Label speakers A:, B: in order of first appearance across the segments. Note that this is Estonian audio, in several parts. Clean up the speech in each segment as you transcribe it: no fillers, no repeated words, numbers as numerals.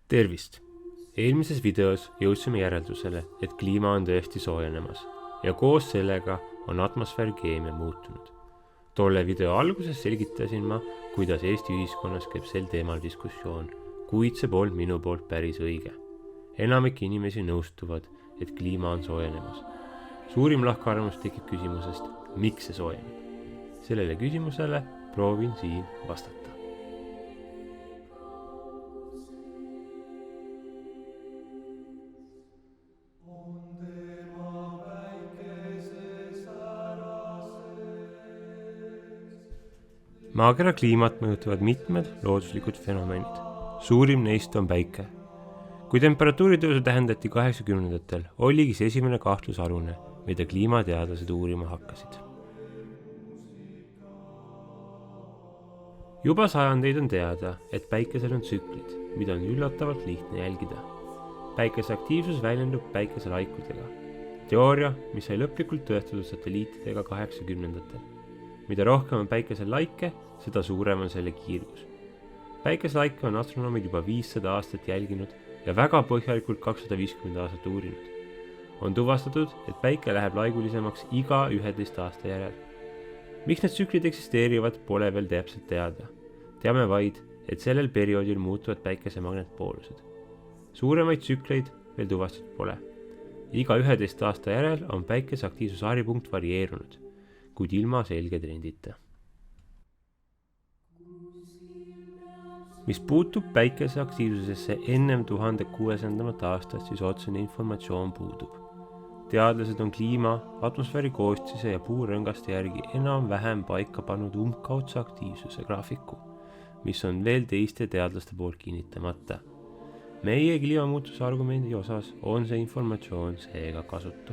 A: Tervist! Eelmises videos jõudsime järeldusele, et kliima on tõesti soojenemas ja koos sellega on atmosfääri keemia muutunud. Tolle video alguses selgitasin ma, kuidas Eesti ühiskonnas käib sel teemal diskussioon, kuid see polnud minu poolt päris õige. Enamik inimesi nõustuvad, et kliima on soojenemas. Suurim lahkarvamus tekib küsimusest, miks see soojeneb. Sellele küsimusele proovin siin vastata. Maakera kliimat mõjutavad mitmed looduslikud fenomenid. Suurim neist on päike. Kui temperatuuri tõusu tähendati 80-ndatel, oligi see esimene kahtlusalune, mida kliimateadlased uurima hakkasid. Juba sajandeid on teada, et päikesel on tsüklid, mida on üllatavalt lihtne jälgida. Päikese aktiivsus väljendub päikese laikudega. Teooria, mis sai lõplikult tõestatud satelliitidega 80-ndatel. Mida rohkem on päikesel laike, seda suurem on selle kiirgus. Päikeselaike on astronoomid juba 500 aastat jälginud ja väga põhjalikult 250 aastat uurinud. On tuvastatud, et päike läheb laigulisemaks iga 11 aasta järel. Miks need tsüklid eksisteerivad, pole veel täpselt teada. Teame vaid, et sellel perioodil muutuvad päikese magnetpoolused. Suuremaid tsükleid veel tuvastatud pole. Iga 11 aasta järel on päikese aktiivsuse haripunkt varieerunud, kuid ilma selge trendita. Mis puutub päikese aktiivsusesse ennem 1600 aastat, siis otsene informatsioon puudub. Teadlased on kliima, atmosfääri koostise ja puurõngaste järgi enam-vähem paika pannud umbkaudse aktiivsuse graafiku, mis on veel teiste teadlaste poolt kinnitamata. Meie kliimamuutuse argumendi osas on see informatsioon seega kasutu.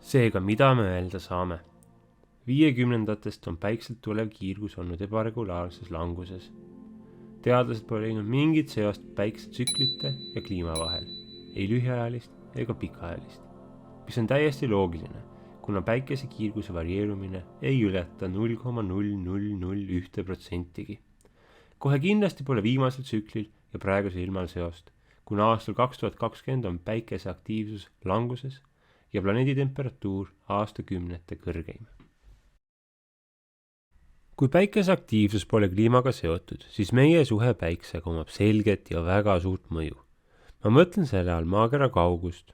A: Seega, mida me öelda saame? 50-ndatest on päikselt tulev kiirgus olnud ebaregulaarses languses. Teadlased pole leidnud mingit seost päikesetsüklite ja kliima vahel, ei lühiajalist ega pikaajalist, mis on täiesti loogiline, kuna päikese kiirguse varieerumine ei ületa 0,0001%. Kohe kindlasti pole viimasel tsüklil ja praegusel ilmal seost, kuna aastal 2020 on päikese aktiivsus languses ja planeedi temperatuur aastakümnete kõrgeim. Kui päikese aktiivsus pole kliimaga seotud, siis meie suhe päiksega omab selget ja väga suurt mõju. Ma mõtlen selle all maakera kaugust,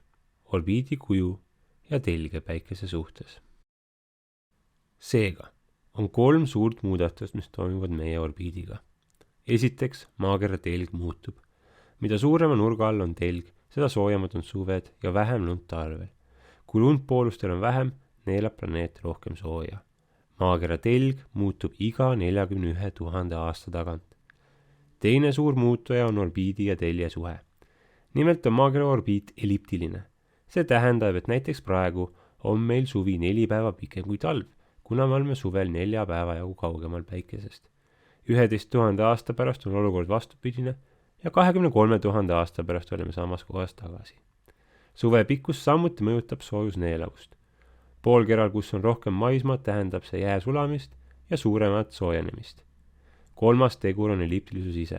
A: orbiidi kuju ja telge päikese suhtes. Seega on 3 suurt muudatust, mis toimuvad meie orbiidiga. Esiteks, maakera telg muutub. Mida suurema nurga all on telg, seda soojemad on suved ja vähem lund talvel. Kui lund poolustel on vähem, neelab planeet rohkem sooja. Maakera telg muutub iga 41 000 aasta tagant. Teine suur muutuja on orbiidi ja telje suhe. Nimelt on maakera orbiit elliptiline. See tähendab, et näiteks praegu on meil suvi 4 päeva pikem kui talv, kuna me oleme suvel 4 päeva jagu kaugemal päikesest. 11 000 aasta pärast on olukord vastupidine ja 23 000 aasta pärast oleme samas kohas tagasi. Suve pikkus samuti mõjutab soojusneelavust. Poolkeral, kus on rohkem maismaad, tähendab see jää sulamist ja suuremat soojenemist. 3. tegur on elliptilisus ise.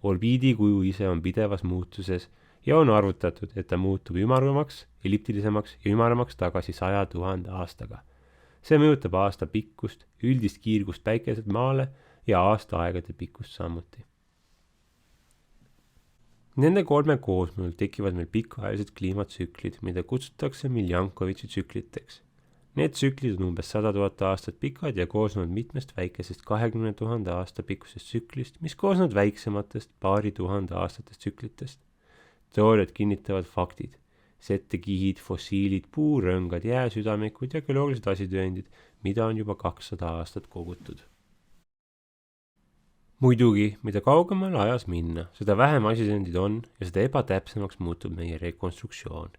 A: Orbiidi kuju ise on pidevas muutuses ja on arvutatud, et ta muutub ümardumaks, elliptilisemaks ja ümaramaks tagasi 100 000 aastaga. See mõjutab aasta pikkust, üldist kiirgust päikeselt maale ja aastaaegade pikkust samuti. Nende 3 koosmõjul tekivad meil pikaajalised kliimatsüklid, mida kutsutakse Miljankovitši tsükliteks. Need tsüklid on umbes 100 000 aastat pikad ja koosnevad mitmest väikesest 20 000 aasta pikkusest tsüklist, mis koosnevad väiksematest paari 1000 aastatest tsüklitest. Teooriad kinnitavad faktid, settekihid, fossiilid, puurõngad, jääsüdamikud ja geoloogilised asitõendid, mida on juba 200 aastat kogutud. Muidugi, mida kaugemale ajas minna, seda vähem asitõendid on ja seda ebatäpsemaks muutub meie rekonstruktsioon.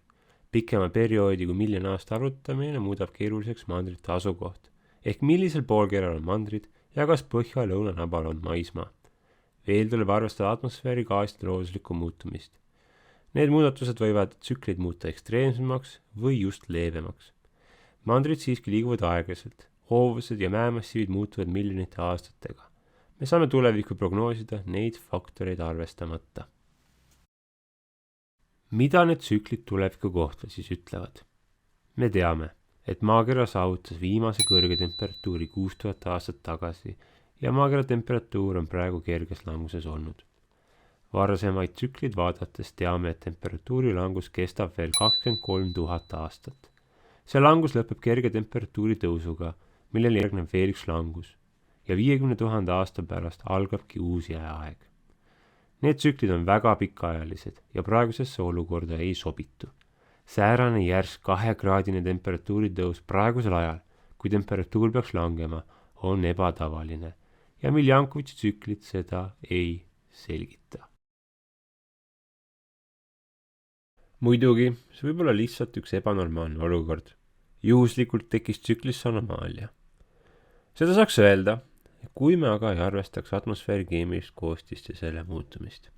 A: Pikema perioodi kui miljon aasta arvutamine muudab keeruliseks mandrite asukoht, ehk millisel poolkeral on mandrid ja kas põhja-lõunanabal on maismaa. Veel tuleb arvestada atmosfääri gaaside looduslikku muutumist. Need muudatused võivad tsükleid muuta ekstreemsemaks või just leevemaks. Mandrid siiski liiguvad aeglaselt, hoovused ja mäemassiivid muutuvad miljonite aastatega. me saame tulevikku prognoosida neid faktoreid arvestamata. Mida need tsüklid tuleviku kohta siis ütlevad? Me teame, et maakera saavutas viimase kõrge temperatuuri 6000 aastat tagasi ja maakera temperatuur on praegu kerges languses olnud. Varasemaid tsüklid vaadates teame, et temperatuuri langus kestab veel 23 000 aastat. See langus lõpeb kerge temperatuuri tõusuga, millele järgneb veel üks langus ja 50 000 aasta pärast algabki uus jääaeg. Need tsüklid on väga pikaajalised ja praegusesse olukorda ei sobitu. Säärane järsk 2-kraadine temperatuuri tõus praegusel ajal, kui temperatuur peaks langema, on ebatavaline ja Miljankovitši tsüklid seda ei selgita. Muidugi, see võib olla lihtsalt üks ebanormaalne olukord. Juhuslikult tekkis tsüklisse anomaalia. Seda saaks öelda, kui me aga ei arvestaks atmosfääri keemilist koostist ja selle muutumist.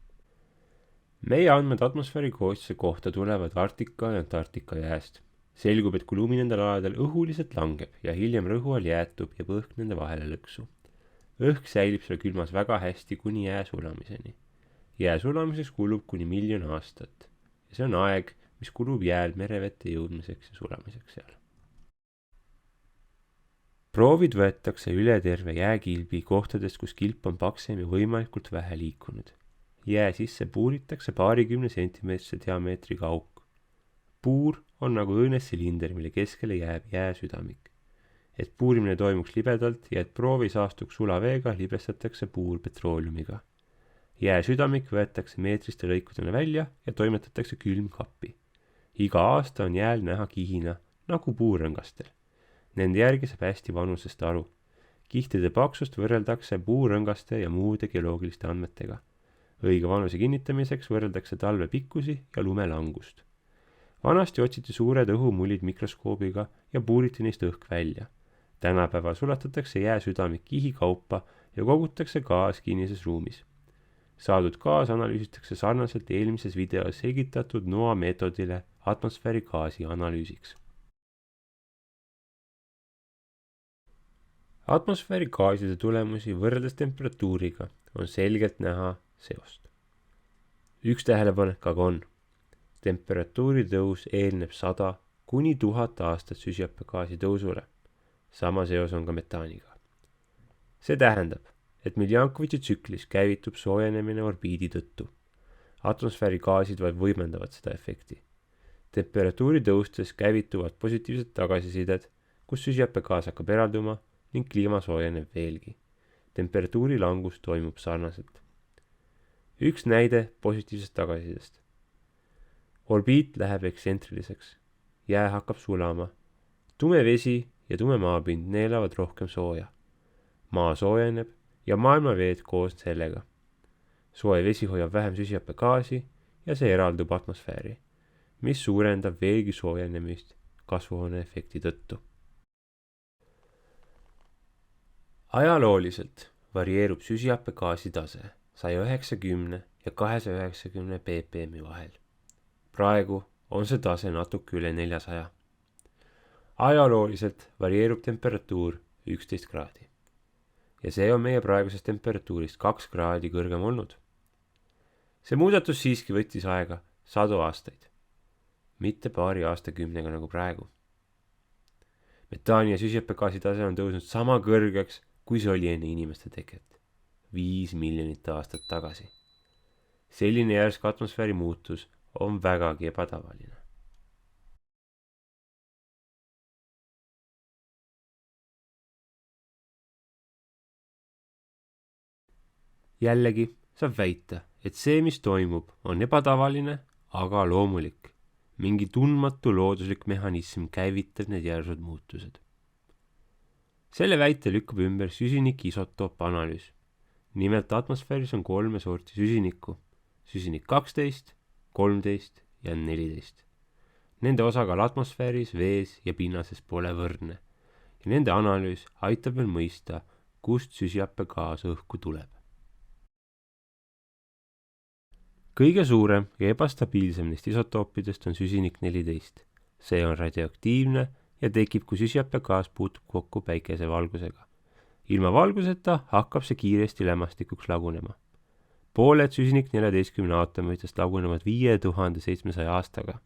A: Meie andmed atmosfääri koostise kohta tulevad Arktika ja Antarktika jääst. Selgub, et kui lumi nendel aladel õhuliselt langeb ja hiljem rõhu all jäätub ja õhk nende vahele lõksu. Õhk säilib seal külmas väga hästi kuni jää sulamiseni. Jää sulamiseks kulub kuni 1 000 000 aastat. Ja see on aeg, mis kulub jääl merevette jõudmiseks ja sulamiseks seal. Proovid võetakse üle terve jääkilbi kohtadest, kus kilp on paksem ja võimalikult vähe liikunud. Jää sisse puuritakse 20 sentimeetrise diameetriga auk. Puur on nagu õõnes silinder, mille keskele jääb jääsüdamik. Et puurimine toimuks libedalt ja et proovi saastuks sulaveega, libestatakse puur petrooliumiga. Jääsüdamik võetakse meetriste lõikudena välja ja toimetatakse külmkappi. Iga aasta on jääl näha kihina, nagu puurõngastel. Nende järgi saab hästi vanusest aru. Kihtide paksust võrreldakse puurõngaste ja muude geoloogiliste andmetega. Õige vanuse kinnitamiseks võrreldakse talve pikkusi ja lumelangust. Vanasti otsiti suured õhumullid mikroskoobiga ja puuriti neist õhk välja. Tänapäeval sulatatakse jääsüdamik kihi kaupa ja kogutakse gaas kinnises ruumis. Saadud gaas analüüsitakse sarnaselt eelmises videos selgitatud NOAA meetodile atmosfääri gaasi analüüsiks. Atmosfääri gaaside tulemusi võrreldes temperatuuriga on selgelt näha seost. Üks tähelepanek aga on. Temperatuuri tõus eelneb 100 kuni 1000 aastat süsihappegaasi tõusule. Sama seos on ka metaaniga. See tähendab, et Miljankovitši tsüklis käivitub soojenemine orbiidi tõttu. Atmosfääri gaasid vaid võimendavad seda efekti. Temperatuuri tõustes käivituvad positiivsed tagasisided, kus süsihappegaas hakkab eralduma ning kliima soojeneb veelgi. Temperatuuri langus toimub sarnaselt. Üks näide positiivsest tagasisidest. Orbiit läheb ekstsentriliseks. Jää hakkab sulama. Tume vesi ja tume maapind neelavad rohkem sooja. Maa soojeneb ja maailmaveed koos sellega. Soe vesi hoiab vähem süsihappegaasi ja see eraldub atmosfääri, mis suurendab veelgi soojenemist kasvuhooneefekti tõttu. Ajalooliselt varieerub süsihappegaasi tase 190 ja 290 ppm vahel. Praegu on see tase natuke üle 400. Ajalooliselt varieerub temperatuur 11 kraadi. Ja see on meie praegusest temperatuurist 2 kraadi kõrgem olnud. See muudatus siiski võttis aega 100 aastaid, mitte paari aastakümnega nagu praegu. Metaani ja süsihappegaasi tase on tõusnud sama kõrgeks, kui see oli enne inimeste teket, 5 miljonit aastat tagasi. Selline järsk atmosfääri muutus on vägagi ebatavaline. Jällegi saab väita, et see, mis toimub, on ebatavaline, aga loomulik. Mingi tundmatu looduslik mehhanism käivitab need järsud muutused. Selle väite lükkab ümber süsinik isotoopanalüüs. Nimelt atmosfääris on 3 sorti süsinikku. Süsinik 12, 13 ja 14. Nende osakaal atmosfääris, vees ja pinnases pole võrdne. Ja nende analüüs aitab veel mõista, kust süsihappegaas õhku tuleb. Kõige suurem ja ebastabiilsem neist isotoopidest on süsinik 14. See on radioaktiivne ja tekib, kui süsihappegaas puutub kokku päikesevalgusega. ilma valguseta hakkab see kiiresti lämmastikuks lagunema. Pooled süsinik-14 aatomitest lagunevad 5700 aastaga.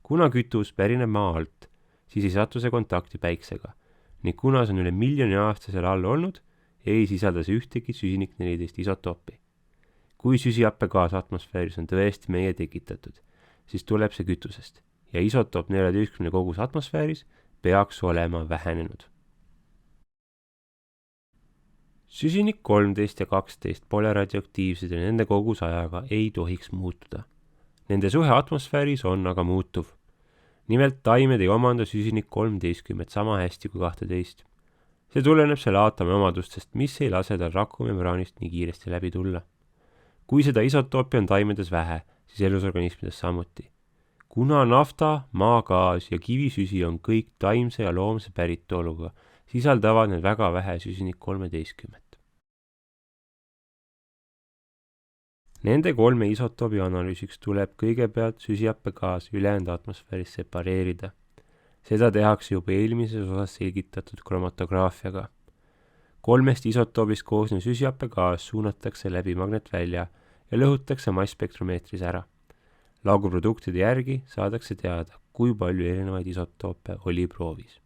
A: Kuna kütus pärineb maa alt, siis ei satu see kontakti päiksega ning kuna see on üle miljoni aasta seal all olnud, ei sisalda see ühtegi süsinik-14 isotoopi. Kui süsihappegaas atmosfääris on tõesti meie tekitatud, siis tuleb see kütusest ja isotoop 14 kogus atmosfääris peaks olema vähenenud. Süsinik 13 ja 12 pole radioaktiivsed ja nende kogus ajaga ei tohiks muutuda. Nende suhe atmosfääris on aga muutuv. Nimelt taimed ei omanda süsinik 13 sama hästi kui 12. See tuleneb selle aatomi omadustest, mis ei lase tal rakumembraanist nii kiiresti läbi tulla. Kui seda isotoopi on taimedes vähe, siis elusorganismides samuti. Kuna nafta, maagaas ja kivisüsi on kõik taimse ja loomse päritoluga, sisaldavad need väga vähe süsinik 13. Nende 3 isotoobi analüüsiks tuleb kõigepealt süsihappegaas ülejäänud atmosfääris separeerida. Seda tehakse juba eelmises osas selgitatud kromatograafiaga. 3 isotoobist koosnev süsihappegaas suunatakse läbi magnetvälja ja lõhutakse massspektromeetris ära. Laoguproduktide järgi saadakse teada, kui palju erinevaid isotoope oli proovis.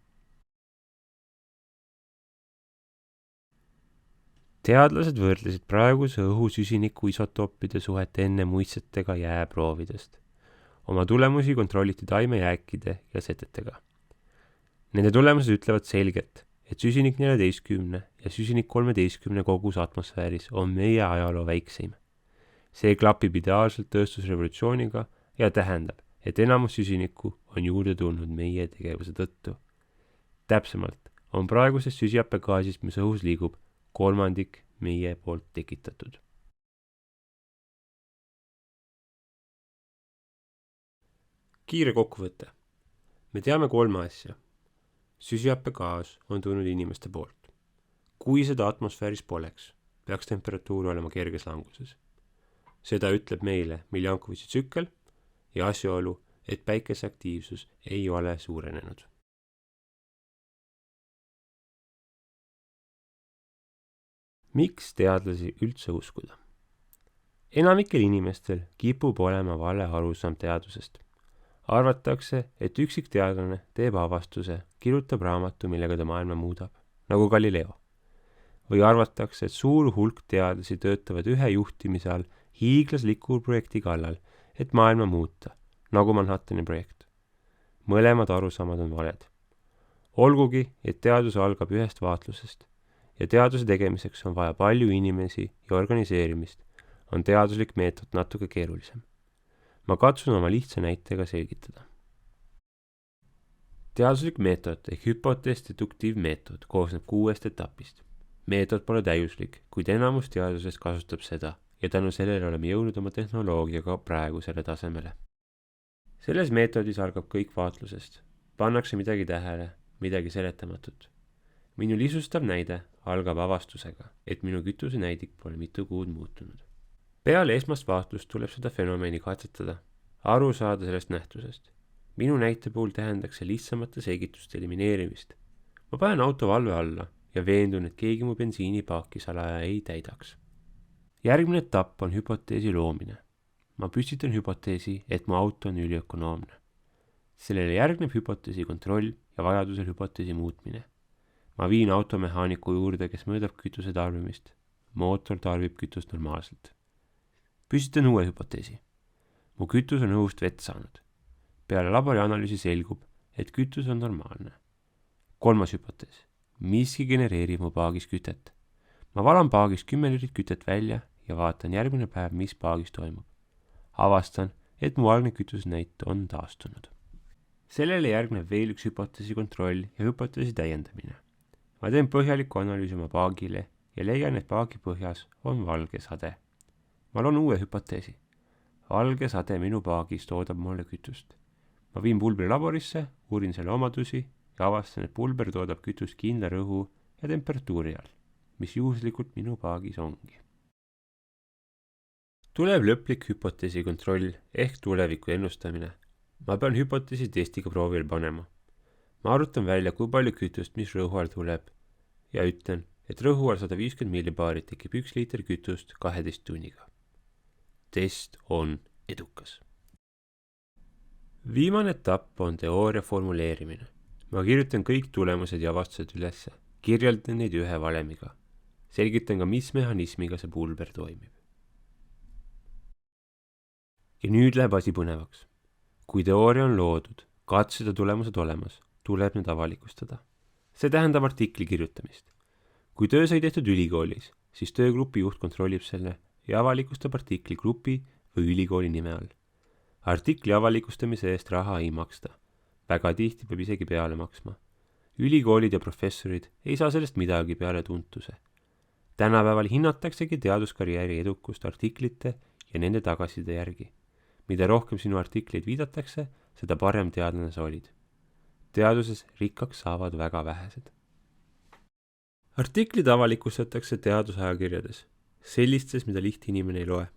A: Teadlased võrdlesid praeguse õhu süsiniku isotoopide suhet enne muistsetega jääproovidest. Oma tulemusi kontrolliti taimejääkide ja setetega. Nende tulemused ütlevad selgelt, et süsinik 14 ja süsinik 13 kogus atmosfääris on meie ajaloo väikseim. See klapib ideaalselt tööstusrevolutsiooniga ja tähendab, et enamus süsinikku on juurde tulnud meie tegevuse tõttu. Täpsemalt on praegusest süsihappegaasist, mis õhus liigub, 1/3 meie poolt tekitatud. Kiire kokkuvõte. Me teame 3 asja. Süsihappegaas on tulnud inimeste poolt. Kui seda atmosfääris poleks, peaks temperatuur olema kerges languses. Seda ütleb meile Miljankovitši tsükkel ja asjaolu, et päikese aktiivsus ei ole suurenenud. Miks teadlasi üldse uskuda? Enamikel inimestel kipub olema vale arusaam teadusest. Arvatakse, et üksik teadlane teeb avastuse, kirjutab raamatu, millega ta maailma muudab, nagu Galileo. Või arvatakse, et suur hulk teadlasi töötavad ühe juhtimise all hiiglasliku projekti kallal, et maailma muuta, nagu Manhattani projekt. Mõlemad arusaamad on valed. Olgugi, et teadus algab ühest vaatlusest ja teaduse tegemiseks on vaja palju inimesi ja organiseerimist, on teaduslik meetod natuke keerulisem. Ma katsun oma lihtsa näitega selgitada. Teaduslik meetod ehk hüpotees-deduktiivmeetod koosneb 6 etapist. Meetod pole täiuslik, kuid enamus teadusest kasutab seda ja tänu sellele oleme jõudnud oma tehnoloogiaga praegusele tasemele. Selles meetodis algab kõik vaatlusest. Pannakse midagi tähele, midagi seletamatut. Minu lihtsustav näide algab avastusega, et minu kütusenäidik pole mitu kuud muutunud. Peale esmast vaatlust tuleb seda fenomeni katsetada, aru saada sellest nähtusest. Minu näite puhul tähendaks see lihtsamate selgituste elimineerimist. Ma panen auto valve alla ja veendun, et keegi mu bensiinipaaki salaja ei täidaks. Järgmine etapp on hüpoteesi loomine. Ma püstitan hüpoteesi, et mu auto on üliökonoomne. Sellele järgneb hüpoteesi kontroll ja vajadusel hüpoteesi muutmine. Ma viin automehaaniku juurde, kes mõõdab kütuse tarbimist. Mootor tarbib kütust normaalselt. Püstitan uue hüpoteesi. Mu kütus on õhust vett saanud. Peale laborianalüüsi selgub, et kütus on normaalne. 3. hüpotees. Miski genereerib mu paagis kütet. Ma valan paagis 10 liitrit kütet välja ja vaatan järgmine päev, mis paagis toimub. Avastan, et mu algne kütusnäit on taastunud. Sellele järgneb veel üks hüpoteesi kontroll ja hüpoteesi täiendamine. Ma teen põhjaliku analüüsi oma paagile ja leian, et paagi põhjas on valge sade. Ma loon uue hüpoteesi. Valge sade minu paagis toodab mulle kütust. Ma viin pulbri laborisse, uurin selle omadusi ja avastan, et pulber toodab kütust kindla rõhu ja temperatuuri all, mis juhuslikult minu paagis ongi. Tuleb lõplik hüpoteesi kontroll ehk tuleviku ennustamine. Ma pean hüpoteesi testiga proovile panema. Ma arvutan välja, kui palju kütust, mis rõhu all tuleb ja ütlen, et rõhuval 150 millibaarit tekib 1 liiter kütust 12 tunniga. Test on edukas. Viimane etapp on teooria formuleerimine. Ma kirjutan kõik tulemused ja avastused ülesse, kirjeldan neid ühe valemiga. Selgitan ka, mis mehhanismiga see pulber toimib. Ja nüüd läheb asi põnevaks. Kui teooria on loodud, katsed ja tulemused olemas, tuleb need avalikustada. See tähendab artikli kirjutamist. Kui töö sai tehtud ülikoolis, siis töögrupi juht kontrollib selle ja avalikustab artikli grupi või ülikooli nime all. Artikli avalikustamise eest raha ei maksta. Väga tihti peab isegi peale maksma. Ülikoolid ja professorid ei saa sellest midagi peale tuntuse. Tänapäeval hinnataksegi teaduskarjääri edukust artiklite ja nende tagasiside järgi. Mida rohkem sinu artikleid viidatakse, seda parem teadlane sa olid. Teaduses rikkaks saavad väga vähesed. Artiklid avalikustatakse teadusajakirjades, sellistes, mida lihtinimene ei loe.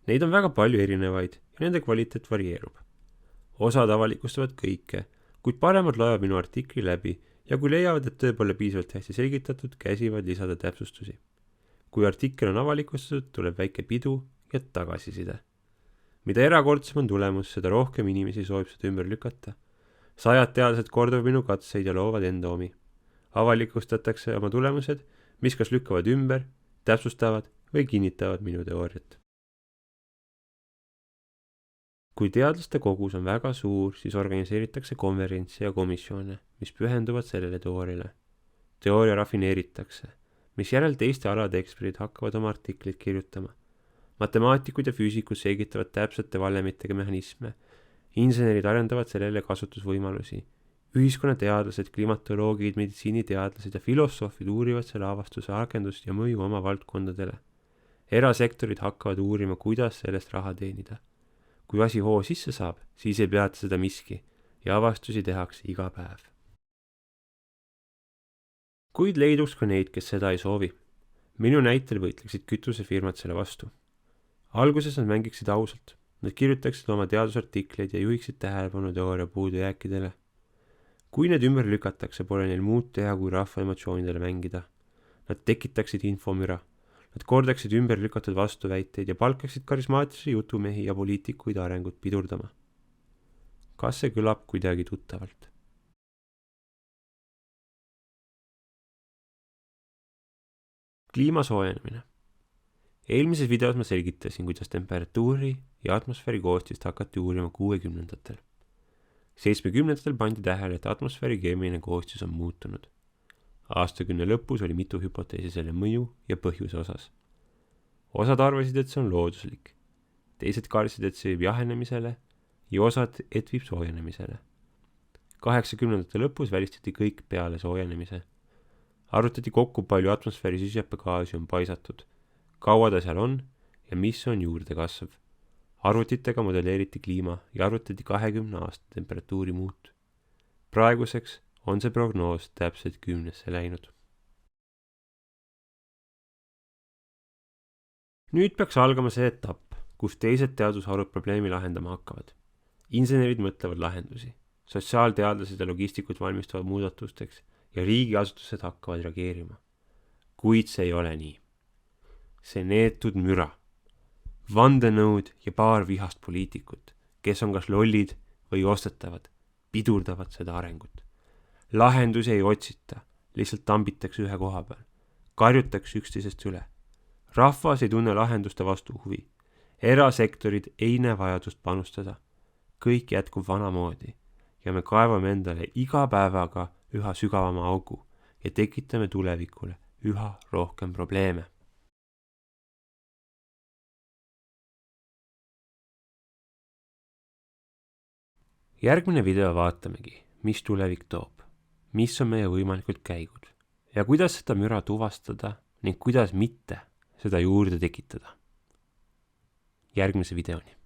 A: Neid on väga palju erinevaid ja nende kvaliteet varieerub. Osad avalikustavad kõike, kuid paremad loevad minu artikli läbi ja kui leiavad, et töö pole piisavalt hästi selgitatud, käsivad lisada täpsustusi. Kui artikkel on avalikustatud, tuleb väike pidu ja tagasiside. Mida erakordsem on tulemus, seda rohkem inimesi soovib seda ümber lükata. 100 teadlased kordavad minu katseid ja loovad enda omi. Avalikustatakse oma tulemused, mis kas lükkavad ümber, täpsustavad või kinnitavad minu teooriat. Kui teadlaste kogus on väga suur, siis organiseeritakse konverentse ja komisjone, mis pühenduvad sellele teooriale. Teooria rafineeritakse, mis järel teiste alade eksperdid hakkavad oma artikleid kirjutama. Matemaatikud ja füüsikud selgitavad täpsete valemitega mehhanisme. Insenerid arendavad sellele kasutusvõimalusi. Ühiskonnateadlased, klimatoloogid, meditsiiniteadlased ja filosoofid uurivad selle avastuse rakendust ja mõju oma valdkondadele. Erasektorid hakkavad uurima, kuidas sellest raha teenida. Kui asi hoo sisse saab, siis ei peata seda miski ja avastusi tehakse iga päev. Kuid leiduks ka neid, kes seda ei soovi. Minu näitel võitleksid kütusefirmad selle vastu. Alguses nad mängiksid ausalt. Nad kirjutaksid oma teadusartikleid ja juhiksid tähelepanu teooria puudujääkidele. Kui need ümber lükatakse, pole neil muud teha, kui rahva emotsioonidele mängida. Nad tekitaksid infomüra. Nad kordaksid ümber lükatud vastuväiteid ja palkaksid karismaatilisi jutumehi ja poliitikuid arengut pidurdama. Kas see kõlab kuidagi tuttavalt? Kliima soojenemine. Eelmises videos ma selgitasin, kuidas temperatuuri ja atmosfääri koostist hakati uurima 60-ndatel. 70-ndatel pandi tähele, et atmosfääri keemiline koostis on muutunud. Aastakümne lõpus oli mitu hüpoteesi selle mõju ja põhjuse osas. Osad arvasid, et see on looduslik. Teised kartsid, et see viib jahenemisele ja osad, et viib soojenemisele. 80-ndate lõpus välistati kõik peale soojenemise. Arutati kokku, palju atmosfääri süsihappegaasi on paisatud, kaua ta seal on ja mis on juurde kasv. Arvutitega modelleeriti kliima ja arvutati 20 aasta temperatuuri muutu. Praeguseks on see prognoos täpselt 10-sse läinud. Nüüd peaks algama see etapp, kus teised teadusharud probleemi lahendama hakkavad. Insenerid mõtlevad lahendusi, sotsiaalteadlased ja logistikud valmistavad muudatusteks ja riigiasutused hakkavad reageerima. Kuid see ei ole nii. See neetud müra, vandenõud ja paar vihast poliitikut, kes on kas lollid või ostetavad, pidurdavad seda arengut. Lahendusi ei otsita, lihtsalt tambitakse ühe koha peal, karjutakse üksteisest üle. Rahvas ei tunne lahenduste vastu huvi. Erasektorid ei näe vajadust panustada. Kõik jätkub vanamoodi ja me kaevame endale iga päevaga üha sügavama augu ja tekitame tulevikule üha rohkem probleeme. Järgmine video vaatamegi, mis tulevik toob, mis on meie võimalikud käigud ja kuidas seda müra tuvastada ning kuidas mitte seda juurde tekitada. Järgmise videoni.